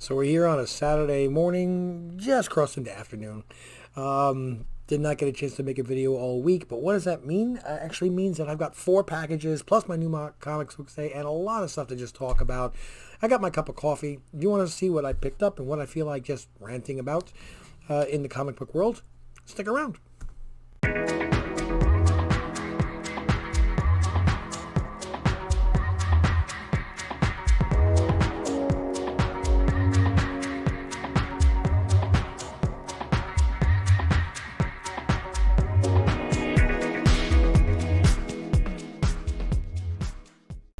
So we're here on a Saturday morning, just crossing into afternoon. Did not get a chance to make a video all week, but what does that mean? It actually means that I've got 4 packages, plus my new comics book day, and a lot of stuff to just talk about. I got my cup of coffee. If you want to see what I picked up and what I feel like just ranting about in the comic book world, stick around.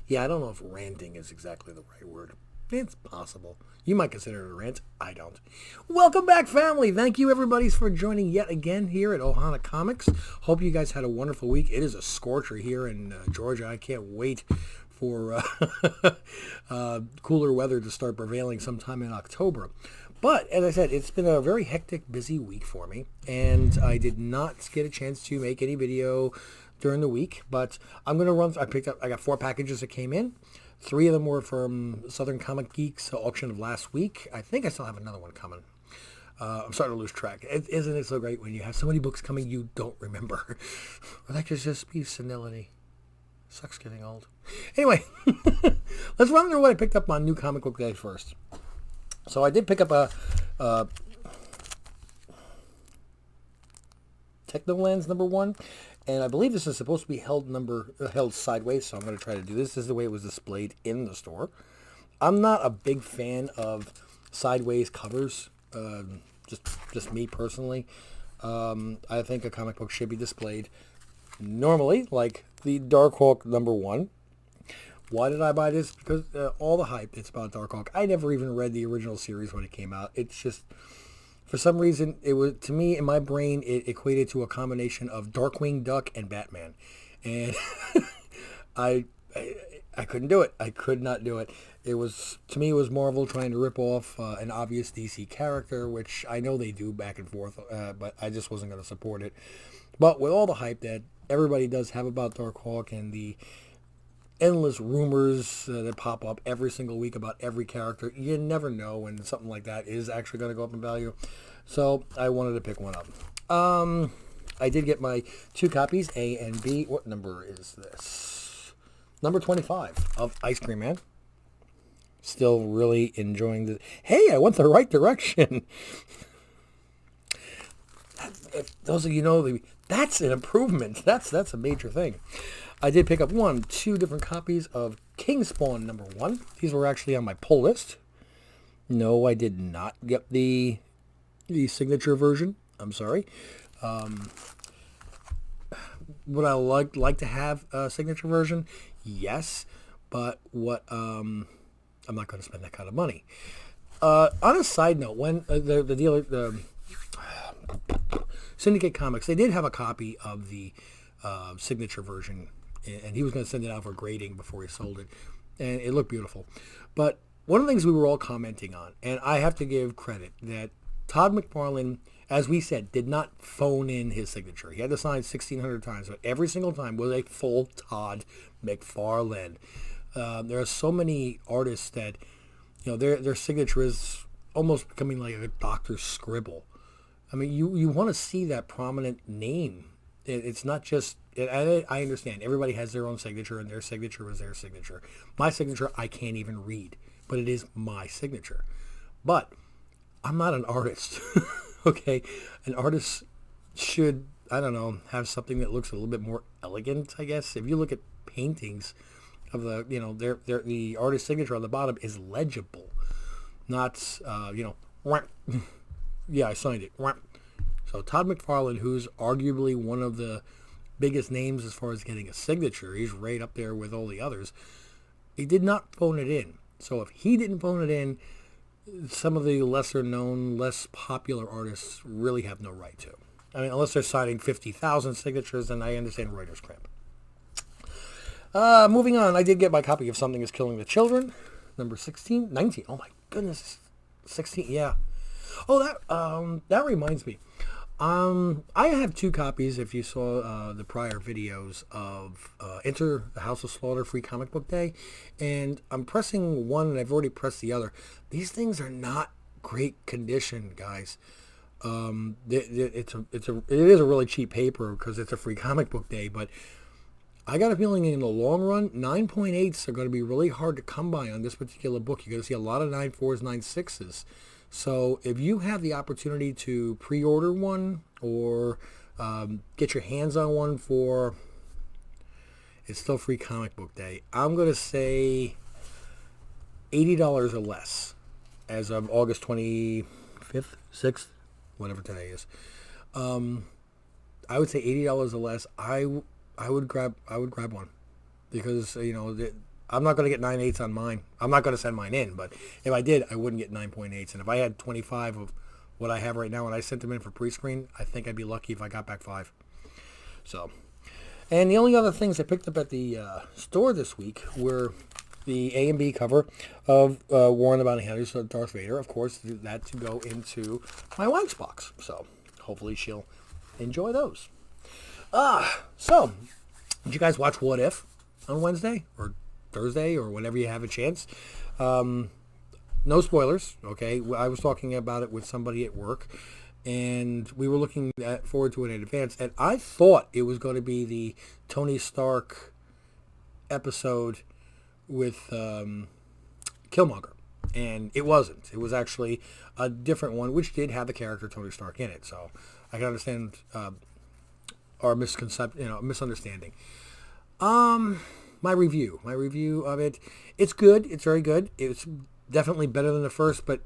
Yeah, I don't know if ranting is exactly the right word. It's possible. You might consider it a rant. I don't. Welcome back, family. Thank you, everybody, for joining yet again here at Ohana Comics. Hope you guys had a wonderful week. It is a scorcher here in Georgia. I can't wait for cooler weather to start prevailing sometime in October. But, as I said, it's been a very hectic, busy week for me, and I did not get a chance to make any video during the week, but I'm going to run. I got 4 packages that came in. 3 of them were from Southern Comic Geeks auction of last week. I think I still have another one coming. I'm starting to lose track. Isn't it so great when you have so many books coming you don't remember? Well, that could just be senility. Sucks getting old. Anyway, let's run through what I picked up on New Comic Book Day first. So I did pick up a Technolands #1. And I believe this is supposed to be held sideways, so I'm going to try to do this. This is the way it was displayed in the store. I'm not a big fan of sideways covers, just me personally. I think a comic book should be displayed normally, like the Darkhawk #1. Why did I buy this? Because all the hype it's about Darkhawk. I never even read the original series when it came out. It's just, for some reason, it was, to me, in my brain, it equated to a combination of Darkwing Duck and Batman. And I couldn't do it. I could not do it. It was, to me, it was Marvel trying to rip off an obvious DC character, which I know they do back and forth, but I just wasn't going to support it. But with all the hype that everybody does have about Darkhawk and the endless rumors that pop up every single week about every character, you never know when something like that is actually going to go up in value. So I wanted to pick one up. I did get my 2 copies, A and B. What number is this? Number 25 of Ice Cream Man. Still really enjoying the... Hey, I went the right direction. If those of you know, that's an improvement. That's a major thing. I did pick up 2 different copies of Kingspawn #1. These were actually on my pull list. No, I did not get the signature version. I'm sorry. Would I like to have a signature version? Yes, but I'm not going to spend that kind of money. On a side note, when the dealer, Syndicate Comics, they did have a copy of the signature version, and he was going to send it out for grading before he sold it, and it looked beautiful. But one of the things we were all commenting on, and I have to give credit, that Todd McFarlane, as we said, did not phone in his signature. He had to sign 1,600 times, but every single time was a full Todd McFarlane. There are so many artists that, their signature is almost becoming like a doctor's scribble. I mean, you want to see that prominent name. It's not just... I understand. Everybody has their own signature, and their signature is their signature. My signature, I can't even read, but it is my signature. But I'm not an artist, okay? An artist should, I don't know, have something that looks a little bit more elegant, I guess. If you look at paintings of the artist's signature on the bottom is legible, not, yeah, I signed it. So Todd McFarlane, who's arguably one of the biggest names as far as getting a signature, he's right up there with all the others, he did not phone it in. So if he didn't phone it in, some of the lesser known, less popular artists really have no right to. I mean, unless they're signing 50,000 signatures, then I understand writer's cramp. Moving on, I did get my copy of Something is Killing the Children, number 19. Oh my goodness, 16, yeah. Oh, that reminds me. I have two copies. If you saw the prior videos of Enter the House of Slaughter Free Comic Book Day, and I'm pressing one, and I've already pressed the other. These things are not great condition, guys. It is a really cheap paper because it's a free comic book day, but I got a feeling in the long run, 9.8s are going to be really hard to come by on this particular book. You're going to see a lot of 9.4s, 9.6s. So if you have the opportunity to pre-order one or get your hands on one for, it's still free comic book day, I'm going to say $80 or less as of August 25th, 6th, whatever today is. I would say $80 or less. I would grab one because I'm not going to get 9.8s on mine. I'm not going to send mine in, but if I did, I wouldn't get 9.8s. And if I had 25 of what I have right now and I sent them in for pre-screen, I think I'd be lucky if I got back 5. So, and the only other things I picked up at the store this week were the A and B cover of War on the Bounty Hunters, Darth Vader. Of course, that to go into my wife's box. So, hopefully she'll enjoy those. So, did you guys watch What If on Wednesday or Thursday or whenever you have a chance? No spoilers, okay? I was talking about it with somebody at work, and we were looking forward to it in advance, and I thought it was going to be the Tony Stark episode with Killmonger, and it wasn't. It was actually a different one, which did have the character Tony Stark in it, so I can understand our misunderstanding. My review of it, it's good. It's very good. It's definitely better than the first, but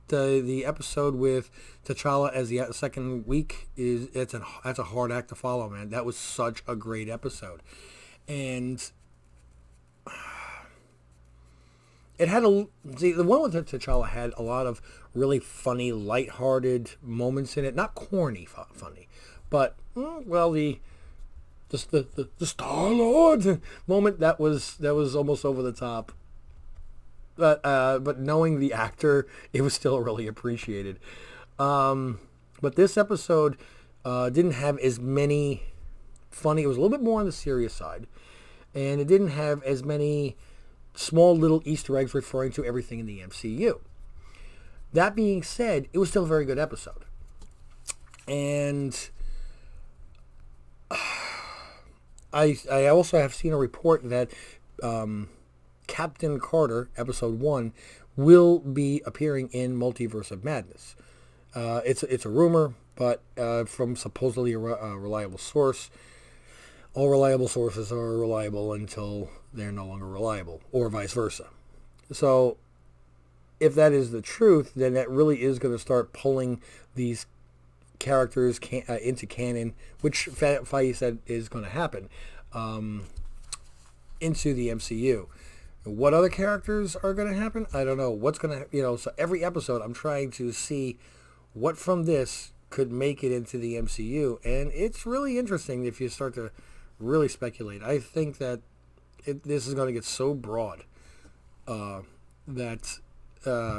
the episode with T'Challa as the second week that's a hard act to follow, man. That was such a great episode, and it had the one with T'Challa had a lot of really funny, lighthearted moments in it. Not corny funny, but the Star-Lord moment that was almost over the top. But knowing the actor, it was still really appreciated. But this episode didn't have as many funny. It was a little bit more on the serious side, and it didn't have as many small little Easter eggs referring to everything in the MCU. That being said, it was still a very good episode. And I also have seen a report that Captain Carter, Episode 1, will be appearing in Multiverse of Madness. It's a rumor, but from supposedly a reliable source. All reliable sources are reliable until they're no longer reliable, or vice versa. So, if that is the truth, then that really is going to start pulling these characters into canon, which Feige said is going to happen, into the MCU. What other characters are going to happen? I don't know. What's going to, so every episode I'm trying to see what from this could make it into the MCU, and it's really interesting if you start to really speculate. I think that this is going to get so broad that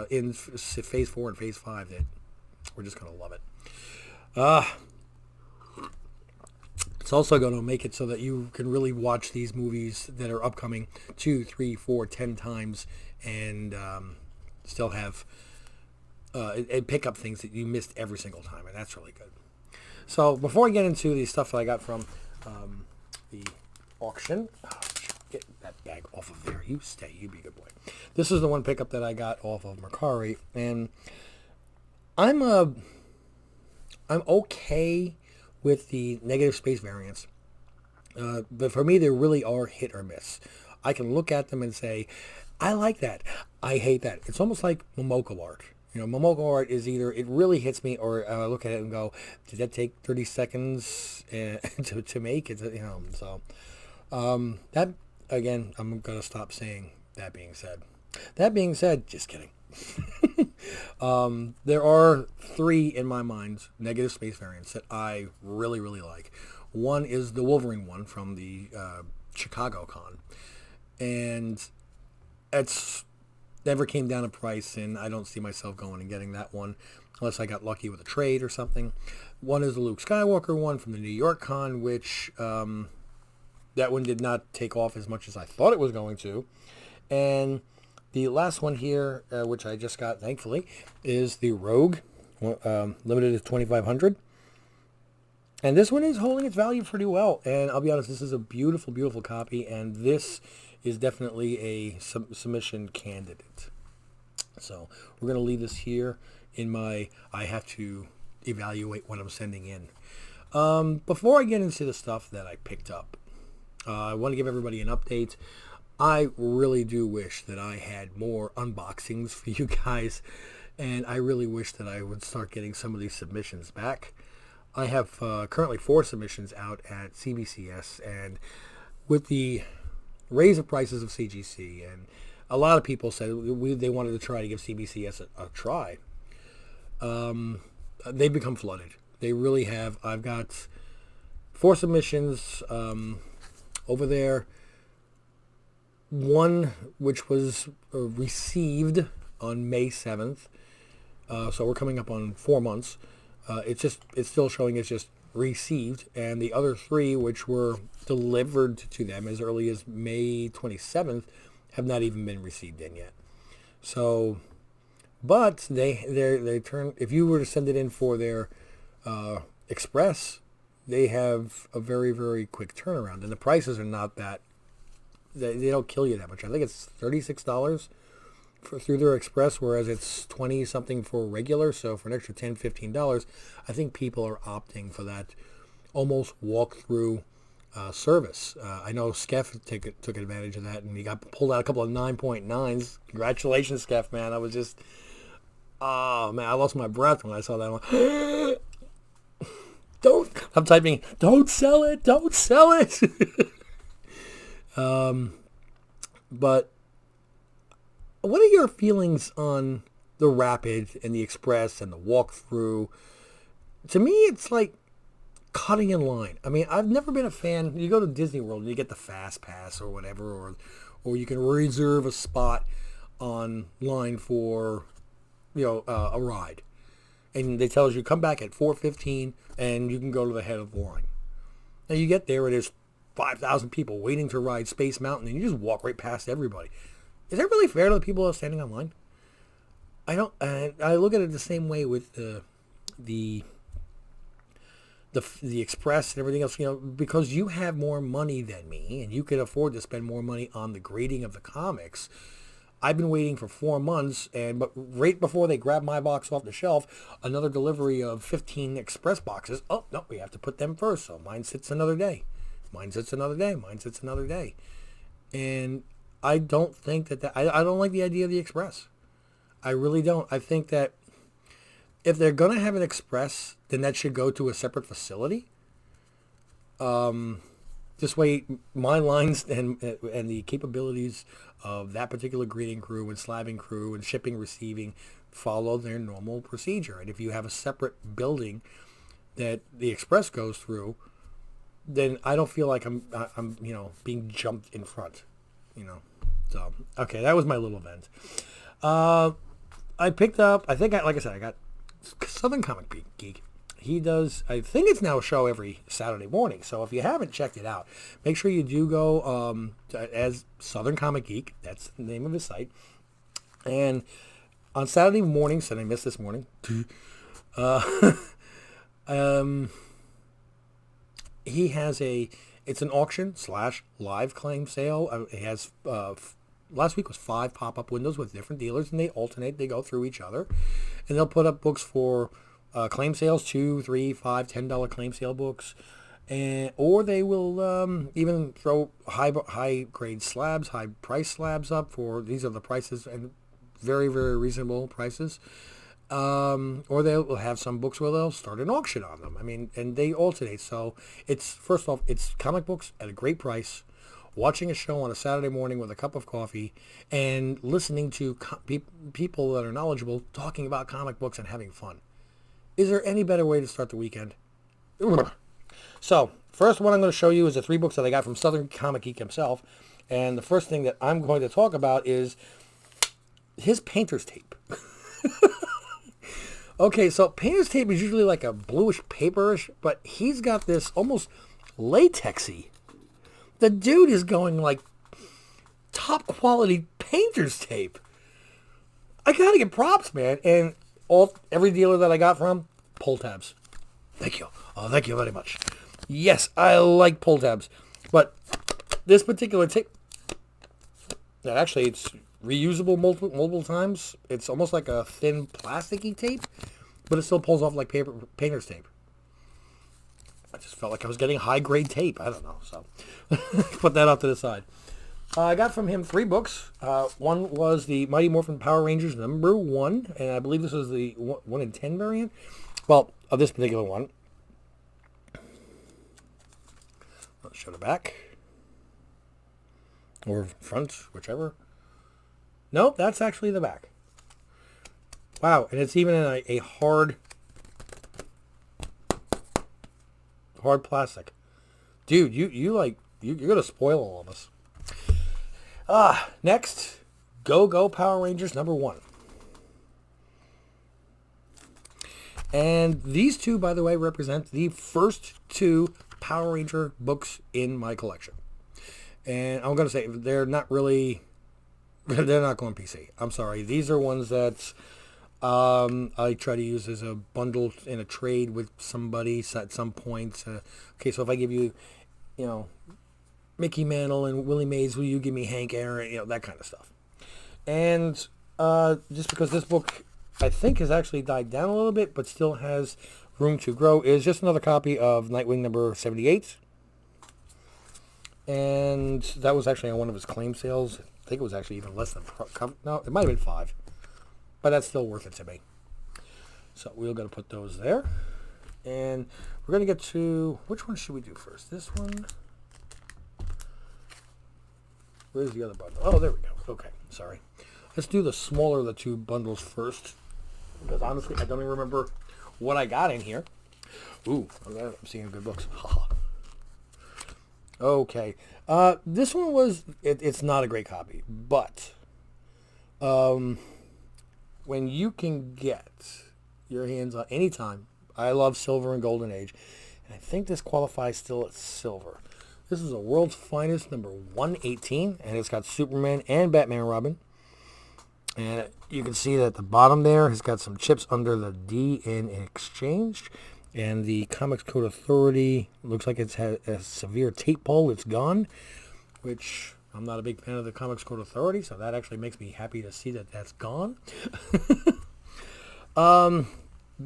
in Phase 4 and Phase 5 that we're just going to love it. It's also going to make it so that you can really watch these movies that are upcoming 2, 3, 4, 10 times and still have and pick up things that you missed every single time, and that's really good. So before I get into the stuff that I got from the auction, get that bag off of there. You stay. You be a good boy. This is the one pickup that I got off of Mercari, and I'm okay with the negative space variants, but for me, they really are hit or miss. I can look at them and say, I like that. I hate that. It's almost like Momoko art. Momoko art is either it really hits me, or I look at it and go, did that take 30 seconds to make it? So that, again, I'm going to stop saying that being said. That being said, just kidding. There are 3 in my mind negative space variants that I really, really like. One is the Wolverine one from the Chicago Con. And it's never came down in price, and I don't see myself going and getting that one unless I got lucky with a trade or something. One is the Luke Skywalker one from the New York Con, which that one did not take off as much as I thought it was going to. And the last one here, which I just got, thankfully, is the Rogue, limited to 2,500. And this one is holding its value pretty well. And I'll be honest, this is a beautiful, beautiful copy. And this is definitely a submission candidate. So we're going to leave this here in my, I have to evaluate what I'm sending in. Before I get into the stuff that I picked up, I want to give everybody an update. I really do wish that I had more unboxings for you guys. And I really wish that I would start getting some of these submissions back. I have currently 4 submissions out at CBCS, and with the raise of prices of CGC, and a lot of people said they wanted to try to give CBCS a try. They've become flooded. They really have. I've got 4 submissions over there. One which was received on May 7th. So we're coming up on 4 months. It's still showing it's just received, and the other 3 which were delivered to them as early as May 27th have not even been received in yet. So, but they turn, if you were to send it in for their express, they have a very, very quick turnaround, and the prices are not that, they don't kill you that much. I think it's $36 through their express, whereas it's 20 something for regular. So for an extra $10-15, I think people are opting for that almost walk-through service. I know Skeff took advantage of that, and he pulled out a couple of 9.9s. Congratulations, Skeff, man. I was just, oh man, I lost my breath when I saw that one. I'm typing, don't sell it. But what are your feelings on the Rapid and the Express and the walkthrough? To me, it's like cutting in line. I mean, I've never been a fan. You go to Disney World and you get the Fast Pass or whatever, or you can reserve a spot online for, a ride. And they tell you, come back at 4:15 and you can go to the head of the line. Now you get there and there's 5,000 people waiting to ride Space Mountain, and you just walk right past everybody. Is that really fair to the people that are standing online? I don't. I look at it the same way with the Express and everything else. Because you have more money than me, and you can afford to spend more money on the grading of the comics. I've been waiting for 4 months, but right before they grab my box off the shelf, another delivery of 15 Express boxes. Oh no, we have to put them first. So mine sits another day. And I don't think that I don't like the idea of the Express. I really don't. I think that if they're going to have an Express, then that should go to a separate facility. This way, my lines and the capabilities of that particular greeting crew and slabbing crew and shipping, receiving follow their normal procedure. And if you have a separate building that the Express goes through, then I don't feel like I'm being jumped in front. So, okay, that was my little event. I picked up, I got Southern Comic Geek. He does, I think it's now a show every Saturday morning. So if you haven't checked it out, make sure you do go as Southern Comic Geek. That's the name of his site. And on Saturday mornings, and I missed this morning, he has it's an auction / live claim sale. It has, last week was 5 pop-up windows with different dealers, and they alternate. They go through each other, and they'll put up books for claim sales, $2, $3, $5, $10 claim sale books, or they will even throw high grade slabs, high price slabs up for, these are the prices, and very, very reasonable prices. Or they'll have some books where they'll start an auction on them. I mean, and they alternate. So it's, first off, it's comic books at a great price, watching a show on a Saturday morning with a cup of coffee, and listening to people that are knowledgeable talking about comic books and having fun. Is there any better way to start the weekend? So, first one I'm going to show you is the 3 books that I got from Southern Comic Geek himself. And the first thing that I'm going to talk about is his painter's tape. Okay, so painter's tape is usually like a bluish paperish, but he's got this almost latexy. The dude is going like top quality painter's tape. I gotta get props, man. And every dealer that I got from, pull tabs. Thank you. Oh, thank you very much. Yes, I like pull tabs. But this particular tape, that actually it's reusable multiple times. It's almost like a thin plasticky tape, but it still pulls off like painter's tape. I just felt like I was getting high-grade tape. I don't know, so put that off to the side. I got from him 3 books. One was the Mighty Morphin Power Rangers #1, and I believe this is the 1 in 10 variant. Well, of this particular one. Let's show the back. Or front, whichever. Nope, that's actually the back. Wow, and it's even in a hard plastic. Dude, you're gonna spoil all of us. Next, Go Power Rangers #1. And these two, by the way, represent the first 2 Power Ranger books in my collection. And I'm going to say they're not going PC. I'm sorry. These are ones that I try to use as a bundle in a trade with somebody at some point. Okay, so if I give you, Mickey Mantle and Willie Mays, will you give me Hank Aaron? That kind of stuff. And just because this book, I think, has actually died down a little bit, but still has room to grow, is just another copy of Nightwing #78. And that was actually on one of his claim sales. I think it was actually even less than... No, it might have been 5. But that's still worth it to me. So we're going to put those there. And we're going to get to... Which one should we do first? This one? Where's the other bundle? Oh, there we go. Okay, sorry. Let's do the smaller of the 2 bundles first. Because honestly, I don't even remember what I got in here. Ooh, I'm seeing good books. Okay. This one was... It's not a great copy. But... when you can get your hands on anytime... I love Silver and Golden Age. And I think this qualifies still as Silver. This is a World's Finest #118. And it's got Superman and Batman and Robin. And you can see that at the bottom there has got some chips under the D in Exchange. And the Comics Code Authority looks like it's had a severe tape pull. It's gone, which I'm not a big fan of the Comics Code Authority, so that actually makes me happy to see that that's gone.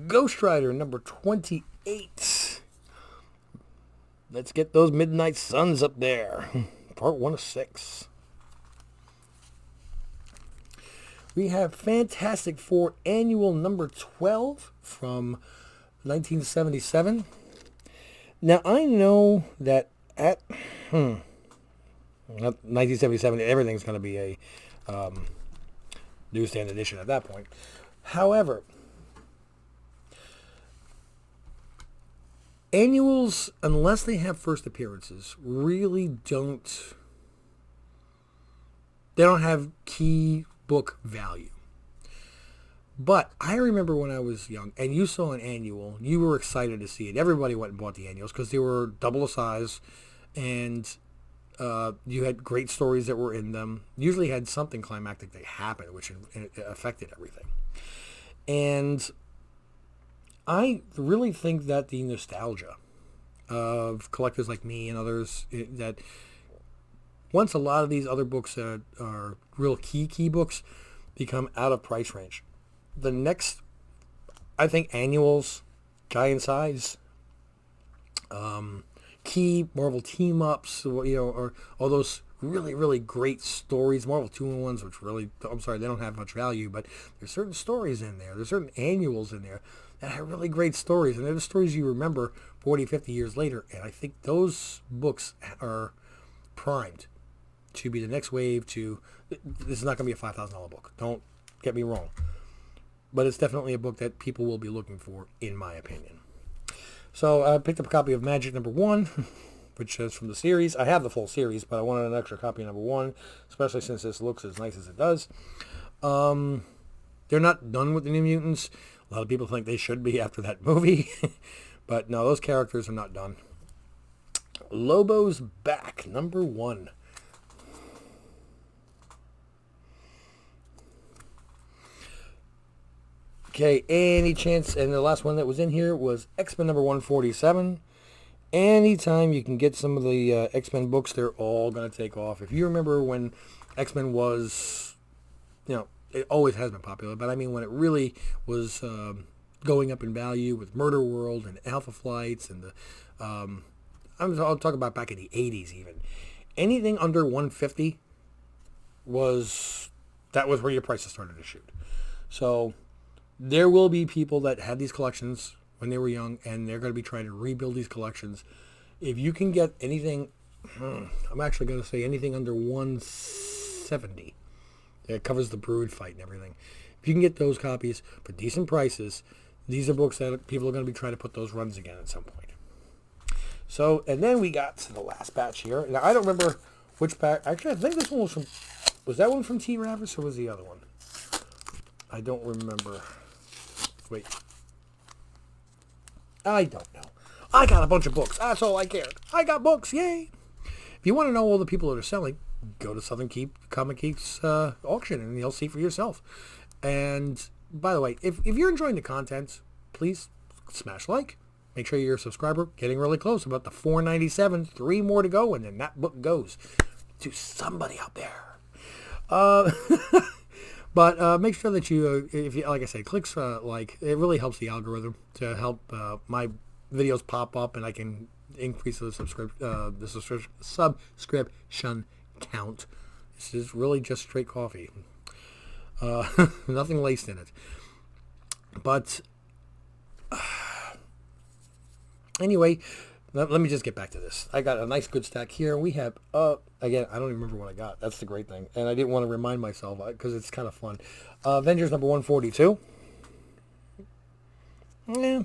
Ghost Rider #28. Let's get those Midnight Suns up there. Part 1 of 6. We have Fantastic Four Annual #12 from 1977. Now, I know that at 1977, everything's going to be a newsstand edition at that point. However, annuals, unless they have first appearances, really don't... They don't have key book value. But I remember when I was young, and you saw an annual, you were excited to see it. Everybody went and bought the annuals because they were double the size, and you had great stories that were in them. Usually had something climactic that happened, which affected everything. And I really think that the nostalgia of collectors like me and others, that once a lot of these other books that are real key books become out of price range, the next, I think, annuals, giant size, key Marvel team-ups, or all those really great stories, Marvel 2-in-1s, which really, I'm sorry, they don't have much value, but there's certain stories in there, there's certain annuals in there that have really great stories, and they're the stories you remember 40, 50 years later, and I think those books are primed to be the next wave to... This is not going to be a $5,000 book. Don't get me wrong. But it's definitely a book that people will be looking for, in my opinion. So I picked up a copy of Magic #1, which is from the series. I have the full series, but I wanted an extra copy of #1, especially since this looks as nice as it does. They're not done with the New Mutants. A lot of people think they should be after that movie. But no, those characters are not done. Lobo's Back, number 1. Okay, any chance, and the last one that was in here was X-Men number 147. Anytime you can get some of the X-Men books, they're all going to take off. If you remember when X-Men was, it always has been popular, but I mean when it really was going up in value with Murder World and Alpha Flights and I'll talk about back in the 80s even. Anything under 150 was where your prices started to shoot. So there will be people that had these collections when they were young, and they're going to be trying to rebuild these collections. If you can get anything, I'm actually going to say anything under 170. It covers the Brood fight and everything. If you can get those copies for decent prices, these are books that people are going to be trying to put those runs again at some point. So, and then we got to the last batch here. Now, I don't remember which batch. Actually, I think this one was that one from T-Ravis or was the other one? I don't remember. Wait. I don't know. I got a bunch of books. That's all I cared. I got books. Yay. If you want to know all the people that are selling, go to Southern Comic Geek's auction and you'll see for yourself. And by the way, if you're enjoying the content, please smash like. Make sure you're a subscriber. Getting really close. About the 497. 3 more to go, and then that book goes to somebody out there. But make sure that you, if you, like I said, click like. It really helps the algorithm to help my videos pop up, and I can increase the subscription count. This is really just straight coffee. Nothing laced in it. But anyway, let me just get back to this. I got a nice good stack here. We have, again, I don't even remember what I got. That's the great thing. And I didn't want to remind myself because it's kind of fun. Avengers number 142. Yeah.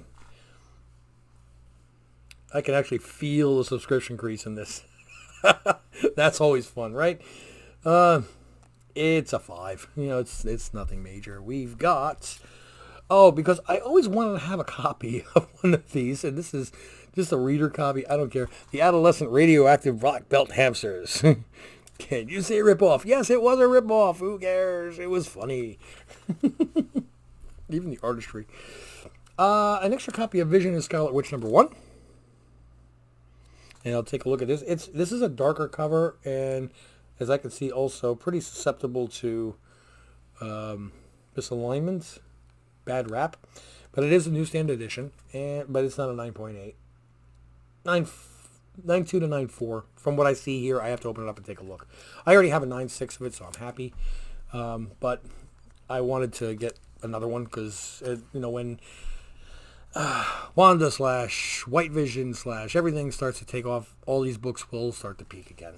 I can actually feel the subscription crease in this. That's always fun, right? It's a 5. It's nothing major. We've got... Oh, because I always wanted to have a copy of one of these, and this is just a reader copy. I don't care. The Adolescent Radioactive Black Belt Hamsters. Can you say ripoff? Yes, it was a ripoff. Who cares? It was funny. Even the artistry. An extra copy of Vision and Scarlet Witch number 1. And I'll take a look at this. This is a darker cover, and as I can see, also pretty susceptible to misalignment. Bad rap, but it is a newsstand edition, but it's not a 9.8. 9.2 to 9.4. From what I see here, I have to open it up and take a look. I already have a 9.6 of it, so I'm happy. But I wanted to get another one because, when Wanda / White Vision / everything starts to take off, all these books will start to peak again.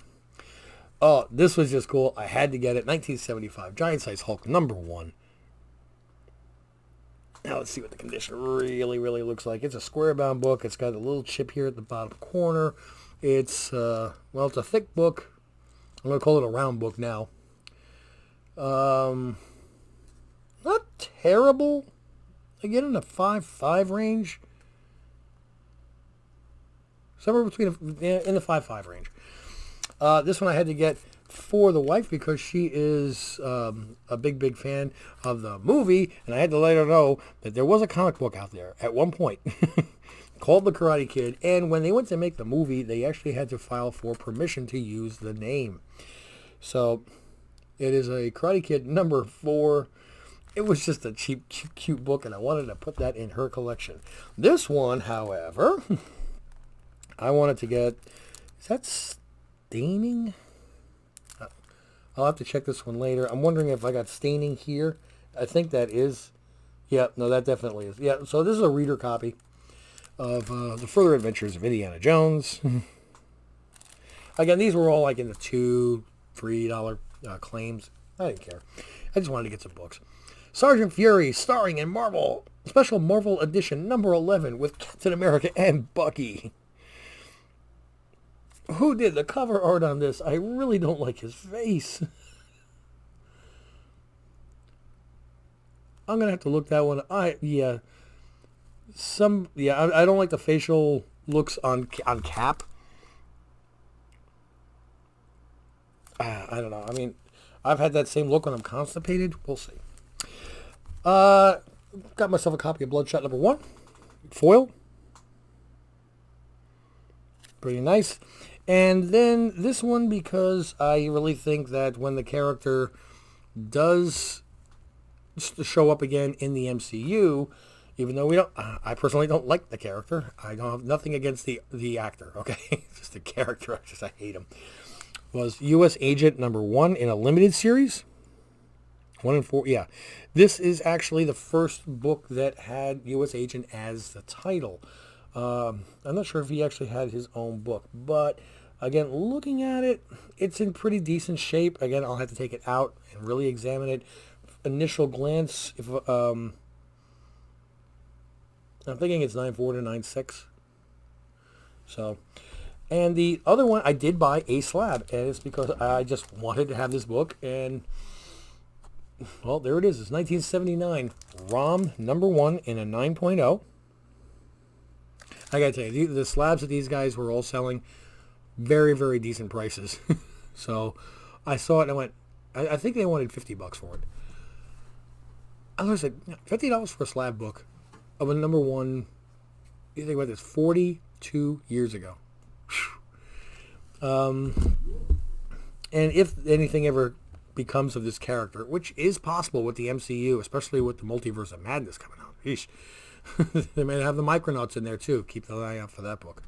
Oh, this was just cool. I had to get it. 1975, Giant Size Hulk, number 1. Now let's see what the condition really, really looks like. It's a square-bound book. It's got a little chip here at the bottom corner. It's, it's a thick book. I'm going to call it a round book now. Not terrible. Again, in the 5.5 range. Somewhere between, in the 5.5 range. This one I had to get for the wife because she is a big fan of the movie, and I had to let her know that there was a comic book out there at one point called The Karate Kid, and when they went to make the movie, they actually had to file for permission to use the name. So it is a Karate Kid number 4. It was just a cheap, cute book, and I wanted to put that in her collection. This one, however, I wanted to get, is that staining? I'll have to check this one later. I'm wondering if I got staining here. I think that is. Yeah, no, that definitely is. Yeah, so this is a reader copy of The Further Adventures of Indiana Jones. Again, these were all like in the $2, $3 claims. I didn't care. I just wanted to get some books. Sergeant Fury, starring in Marvel, Special Marvel Edition number 11 with Captain America and Bucky. Who did the cover art on this? I really don't like his face. I'm gonna have to look that one. I don't like the facial looks on Cap. I don't know. I mean, I've had that same look when I'm constipated. We'll see. Got myself a copy of Bloodshot #1, foil. Pretty nice. And then this one, because I really think that when the character does show up again in the MCU, even though I personally don't like the character. I don't have nothing against the actor, okay? Just the character, I hate him. Was U.S. Agent #1 in a limited series. 1 in 4, yeah. This is actually the first book that had U.S. Agent as the title. I'm not sure if he actually had his own book, but again, looking at it, it's in pretty decent shape. Again, I'll have to take it out and really examine it. Initial glance, if I'm thinking it's 9.4 to 9.6. So, and the other one I did buy a slab, and it's because I just wanted to have this book, and well, there it is. It's 1979 ROM #1 in a 9.0. I gotta tell you, the slabs that these guys were all selling, very, very decent prices. So I saw it and I went, I think they wanted $50 for it. I was like, $50 for a slab book of a #1. You think about this, 42 years ago. And if anything ever becomes of this character, which is possible with the MCU, especially with the Multiverse of Madness coming out. Yeesh. They may have the Micronauts in there too. Keep an eye out for that book.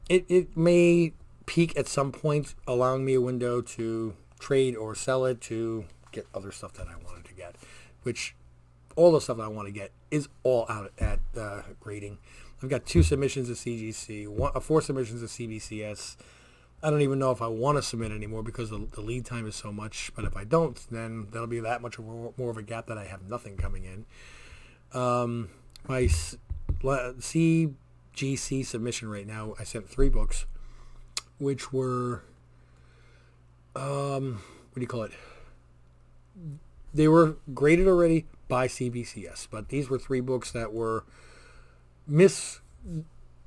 It may peak at some point, allowing me a window to trade or sell it to get other stuff that I wanted to get, which all the stuff I want to get is all out at grading. I've got 2 submissions of CGC, 4 submissions of CBCS. I don't even know if I want to submit anymore because the lead time is so much. But if I don't, then that'll be that much more of a gap that I have nothing coming in. My CGC submission right now, I sent 3 books, which were, what do you call it? They were graded already by CBCS, but these were 3 books that were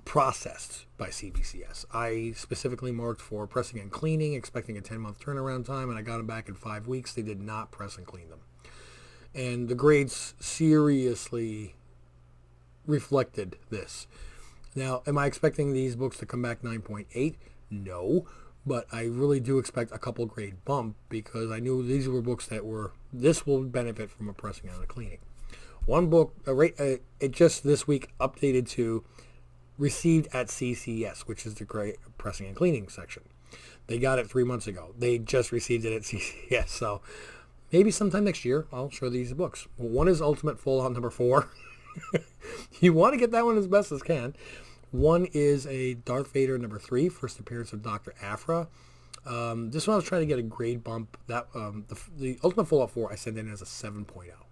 processed by CBCS. I specifically marked for pressing and cleaning, expecting a 10-month turnaround time, and I got them back in 5 weeks. They did not press and clean them. And the grades seriously reflected this. Now, am I expecting these books to come back 9.8? No, but I really do expect a couple grade bump because I knew these were books that this will benefit from a pressing and a cleaning. One book, it just this week updated to received at CCS, which is the great pressing and cleaning section. They got it 3 months ago. They just received it at CCS. So maybe sometime next year I'll show these books. One is Ultimate Fallout #4. You want to get that one as best as can. One is a Darth Vader #3, first appearance of Dr. Aphra. This one I was trying to get a grade bump. That the Ultimate Fallout 4 I sent in as a 7.0.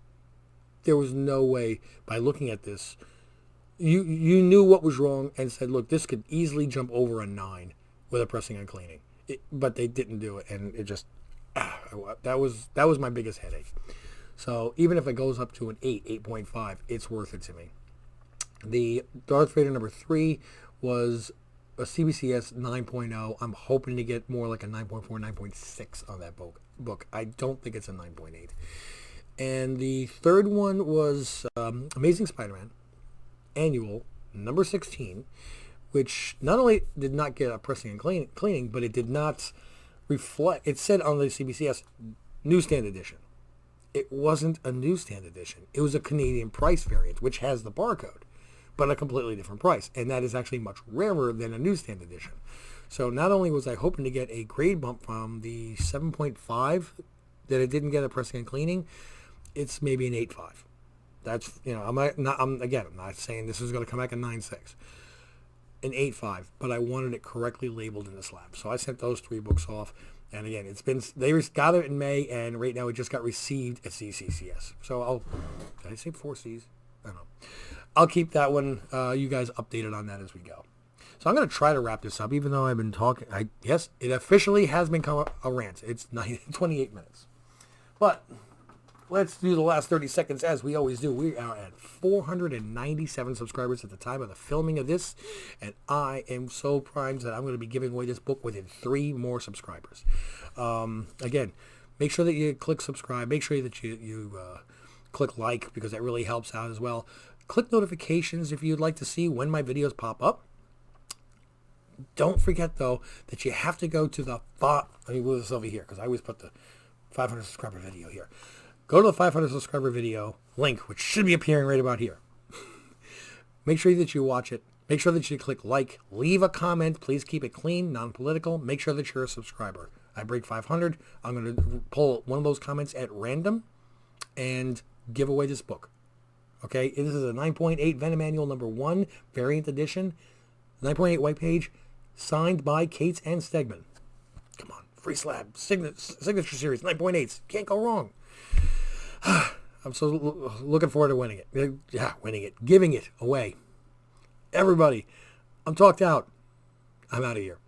There was no way by looking at this. You knew what was wrong and said, look, this could easily jump over a 9 with a pressing and cleaning. But they didn't do it, and it just that was my biggest headache. So even if it goes up to an 8.5, it's worth it to me. The Darth Vader #3 was a CBCS 9.0. I'm hoping to get more like a 9.4, 9.6 on that book. I don't think it's a 9.8. And the third one was Amazing Spider-Man Annual #16, which not only did not get a pressing and cleaning, but it did not reflect. It said on the CBCS newsstand edition. It wasn't a newsstand edition. It was a Canadian price variant, which has the barcode, but a completely different price, and that is actually much rarer than a newsstand edition. So not only was I hoping to get a grade bump from the 7.5 that it didn't get a pressing and cleaning, it's maybe an 8.5. That's, I'm not saying this is going to come back at 9.6. An 8.5, but I wanted it correctly labeled in the slab. So I sent those 3 books off. And again, they got it in May, and right now it just got received at CCCS. So did I say 4 C's? I don't know. I'll keep that one, you guys updated on that as we go. So I'm going to try to wrap this up, even though I've been talking. Yes, it officially has become a rant. It's 28 minutes. But let's do the last 30 seconds as we always do. We are at 497 subscribers at the time of the filming of this, and I am so primed that I'm going to be giving away this book within 3 more subscribers. Again, make sure that you click subscribe. Make sure that you click like, because that really helps out as well. Click notifications if you'd like to see when my videos pop up. Don't forget, though, that you have to go to the... Let me move this over here, because I always put the 500 subscriber video here. Go to the 500 subscriber video link, which should be appearing right about here. Make sure that you watch it. Make sure that you click like. Leave a comment. Please keep it clean, non-political. Make sure that you're a subscriber. I break 500. I'm going to pull one of those comments at random and give away this book. Okay? This is a 9.8 Venom Manual number 1, variant edition. 9.8 white page. Signed by Cates and Stegman. Come on. Free slab. Signature series. 9.8s. Can't go wrong. I'm so looking forward to winning it. Yeah, winning it. Giving it away. Everybody, I'm talked out. I'm out of here.